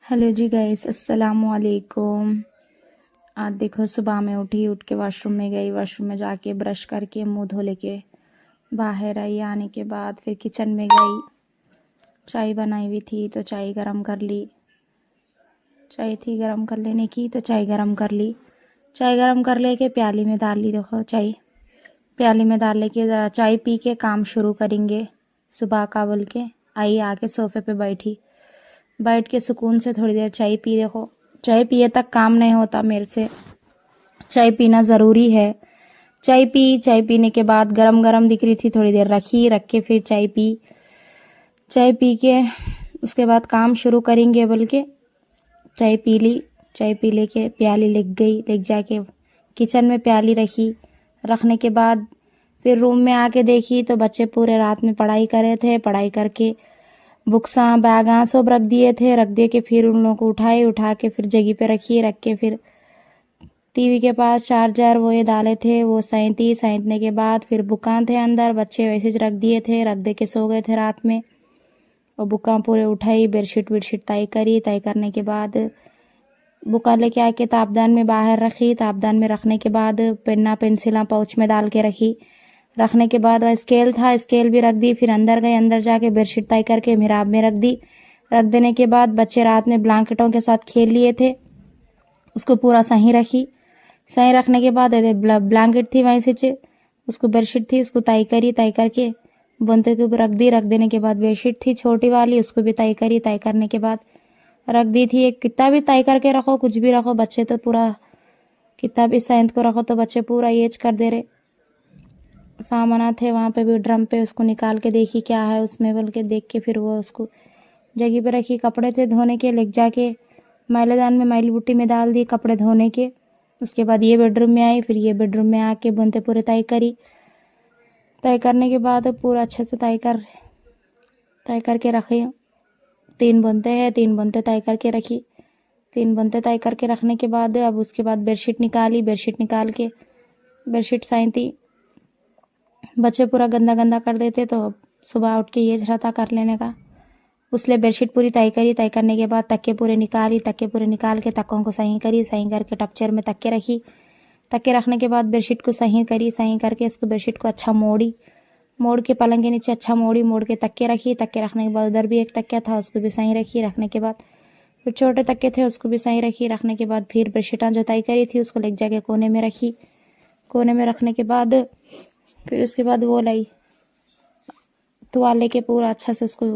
Hello जी guys, अस्सलाम वालेकुम। आज देखो सुबह में उठ के वॉशरूम में गई। वॉशरूम में जाके ब्रश करके मुंह धो लेके बाहर आई। आने के बाद फिर किचन में गई। चाय बनाई हुई थी तो चाय गरम कर ली। चाय थी गरम कर लेने की तो चाय गरम कर ली। चाय गरम कर लेके प्याली में डाल ली। देखो चाय प्याली में डाल लेके ज़रा चाय पी के काम शुरू करेंगे सुबह का बोल के आई। आके सोफे पे बैठ के सुकून से थोड़ी देर चाय पी। देखो चाय पिए तक काम नहीं होता मेरे से। चाय पीना ज़रूरी है। चाय पीने के बाद गरम गरम दिख रही थी, थोड़ी देर रख के फिर चाय पी के उसके बाद काम शुरू करेंगे बोल के चाय पी ली। चाय पी लेके प्याली लेक जाके किचन में प्याली रखने के बाद फिर रूम में आके देखी तो बच्चे पूरे रात में पढ़ाई कर रहे थे। पढ़ाई करके बुक्सा बैगा सब रख दिए थे। रख दे के फिर उन लोगों को उठा के फिर जगह पे रख के फिर टीवी के पास चार्जर वो ये डाले थे, वो सैंतने के बाद फिर बुकान थे अंदर। बच्चे वैसे रख दिए थे, रख दे के सो गए थे रात में। और बुका पूरे उठाई, बेडशीट तय करी। तय करने के बाद बुका लेके आके तापदान में बाहर रखी। तापदान में रखने के बाद पेन्ना पेंसिला पाउच में डाल के रखने के बाद वह स्केल था, स्केल भी रख दी। फिर अंदर गए, अंदर जाके बेडशीट तय करके मिराब में रख दी। रख देने के बाद बच्चे रात में ब्लैंकेटों के साथ खेल लिए थे, उसको पूरा सही रखने के बाद ब्लैंकेट थी वहीं से उसको बेडशीट थी उसको तय करके बुनते के ऊपर रख दी। रख देने के बाद बेडशीट थी छोटी वाली, उसको भी तय करने के बाद रख दी थी। एक कितना भी तय करके रखो, कुछ भी रखो, बच्चे तो पूरा कितना भी सैंत को रखो तो बच्चे पूरा येज कर दे रहे। सामान थे वहाँ पे भी ड्रम पे, उसको निकाल के देखी क्या है उसमें बोल के देख के फिर वो उसको जगह पे रखी। कपड़े थे धोने के, लेक जाके मैलेदान में मैली बुट्टी में डाल दिए कपड़े धोने के। उसके बाद ये बेडरूम में आई। फिर ये बेडरूम में आके बुनते पूरे तय करने के बाद पूरा अच्छे से तय करके रखे। 3 बुनते हैं, 3 बुनते तय करके रखी। 3 बुनते तय करके रखने के बाद अब उसके बाद बेडशीट निकाल के बेडशीट सैंती। बच्चे पूरा गंदा कर देते तो सुबह उठ के ये रहता कर लेने का। उसलिए बेडशीट पूरी तय करने के बाद तक्के पूरे निकाल के तक्कों को सही करके टपचर में तक्के रखी। तक्के रखने के बाद बेडशीट को सही करके इसको बेडशीट को अच्छा मोड़ के पलंग के नीचे अच्छा मोड़ के तक्के रखी। तक्के रखने के बाद उधर भी एक तक्का था, उसको भी सही रखी। रखने के बाद फिर छोटे तक्के थे, उसको भी सही रखी। रखने के बाद फिर बेडशीटां जो तय करी थी उसको लेके जाके कोने में रखी। कोने में रखने के बाद फिर उसके बाद वो लाई तुआले के पूरा अच्छा से उसको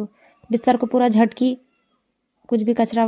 बिस्तर को पूरा झटकी, कुछ भी कचरा